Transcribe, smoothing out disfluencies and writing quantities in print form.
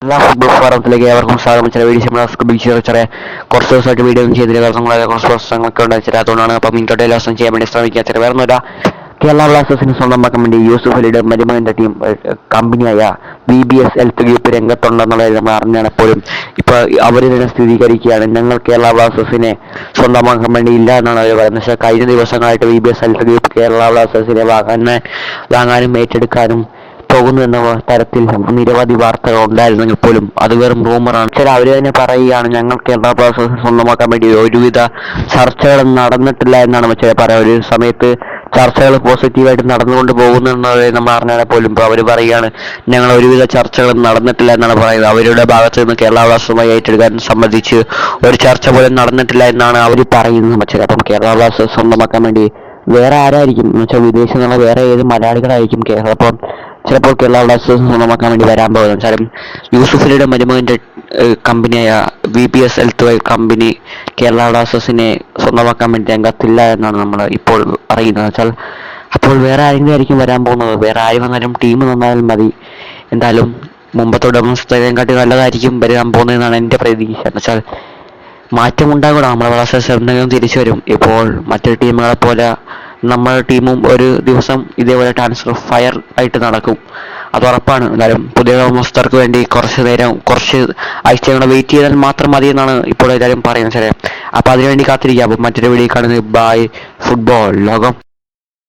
എല്ലാ ഫുട്ബോൾ ഫോറത്തിലേക്ക് ഏവർക്കും സ്വാഗതം. ചില വീഡിയോസ് ചെറിയ കുറച്ച് ദിവസമായിട്ട് വീഡിയോ ഒന്നും ചെയ്തില്ല. കുറച്ച് പ്രശ്നങ്ങളൊക്കെ ഉണ്ടായി. അതുകൊണ്ടാണ് അപ്പം ഇൻകോട്ടെ ദിവസം ചെയ്യാൻ വേണ്ടി ശ്രമിക്കുക. ചെറിയ വേറെ ഒന്നുമില്ല, കേരള ബ്ലാസ്റ്റേഴ്സിന് സ്വന്തമാക്കാൻ വേണ്ടി യൂസുഫ് അലിയുടെ മരുമകന്റെ ടീം കമ്പനിയായ VBS ഹെൽത്ത് ഗ്രൂപ്പ് രംഗത്തുണ്ടെന്നുള്ളത് നമ്മൾ അറിഞ്ഞാണ്. എപ്പോഴും ഇപ്പോൾ അവർ തന്നെ സ്ഥിരീകരിക്കുകയാണ്, ഞങ്ങൾ കേരള ബ്ലാസ്റ്റേഴ്സിനെ സ്വന്തമാക്കാൻ വേണ്ടി ഇല്ല എന്നാണ് അവർ പറയുന്നത്. പക്ഷേ കഴിഞ്ഞ ദിവസങ്ങളായിട്ട് VBS ഹെൽത്ത് ഗ്രൂപ്പ് കേരള ബ്ലാസ്റ്റേഴ്സിനെ വാങ്ങാനും ഏറ്റെടുക്കാനും പോകുന്നു എന്ന തരത്തിൽ നിരവധി വാർത്തകൾ ഉണ്ടായിരുന്നെങ്കിൽ പോലും അത് വെറും റൂമറാണ്. ചില അവർ തന്നെ പറയുകയാണ്, ഞങ്ങൾ കേരള ബ്ലാസ്റ്റേഴ്സിനെ സ്വന്തമാക്കാൻ വേണ്ടി ഒരുവിധ ചർച്ചകളും നടന്നിട്ടില്ല എന്നാണ് ചില പറയാം. ഒരു സമയത്ത് ചർച്ചകൾ പോസിറ്റീവായിട്ട് നടന്നുകൊണ്ട് പോകുന്നുള്ളത് നമ്മൾ അറിഞ്ഞാൽ പോലും ഇപ്പോൾ അവർ പറയുകയാണ്, ഞങ്ങൾ ഒരുവിധ ചർച്ചകളും നടന്നിട്ടില്ല എന്നാണ് പറയുന്നത്. അവരുടെ ഭാഗത്ത് നിന്ന് കേരള ബ്ലാസ്റ്റേഴ്സുമായി ഏറ്റെടുക്കാൻ സംബന്ധിച്ച് ഒരു ചർച്ച പോലും നടന്നിട്ടില്ല എന്നാണ് അവർ പറയുന്നത്. അപ്പം കേരള ബ്ലാസ്റ്റേഴ്സ് സ്വന്തമാക്കാൻ വേണ്ടി വേറെ ആരായിരിക്കും എന്ന് വെച്ചാൽ വിദേശത്ത് നിന്നുള്ള വേറെ ഏത് മലയാളികളായിരിക്കും ചിലപ്പോൾ കേരള ബ്ലാസ്റ്റേഴ്സ് സ്വന്തമാക്കാൻ വേണ്ടി വരാൻ പോകുന്നത് വെച്ചാലും യൂസുഫലിയുടെ മരുമകന്റെ കമ്പനിയായ VBS ഹെൽത്ത് കമ്പനി കേരള ബ്ലാസ്റ്റേഴ്സിനെ സ്വന്തമാക്കാൻ വേണ്ടി രംഗത്തില്ല എന്നാണ് നമ്മൾ ഇപ്പോൾ അറിയുന്നത്. വെച്ചാൽ അപ്പോൾ വേറെ ആരെങ്കിലും ആയിരിക്കും വരാൻ പോകുന്നത്. വേറെ ആര് വന്നാലും ടീം നന്നായാലും മതി. എന്തായാലും മുമ്പത്തെ ഉടമസ്ഥതയെക്കാട്ടി നല്ലതായിരിക്കും വരാൻ പോകുന്നതെന്നാണ് എൻ്റെ പ്രതീക്ഷ. എന്നുവെച്ചാൽ മാറ്റമുണ്ടാകണം. നമ്മുടെ ബ്ലാസ്റ്റേഴ്സ് എന്തെങ്കിലും തിരിച്ചു വരും. ഇപ്പോൾ മറ്റൊരു ടീമുകളെ പോലെ നമ്മുടെ ടീമും ഒരു ദിവസം ഇതേപോലെ ട്രാൻസ്ഫർ ഫയർ ആയിട്ട് നടക്കും, അത് ഉറപ്പാണ്. എന്തായാലും പുതിയ ഉടമസ്ഥർക്ക് വേണ്ടി കുറച്ച് ആഴ്ചകളെ വെയിറ്റ് ചെയ്താൽ മാത്രം മതി എന്നാണ് ഇപ്പോൾ എല്ലാവരും പറയുന്നത്. അപ്പോൾ അതിനുവേണ്ടി കാത്തിരിക്കുക. അപ്പോൾ മറ്റൊരു വീഡിയോ കാണുന്നത്. ബൈ. ഫുട്ബോൾ ലോകം.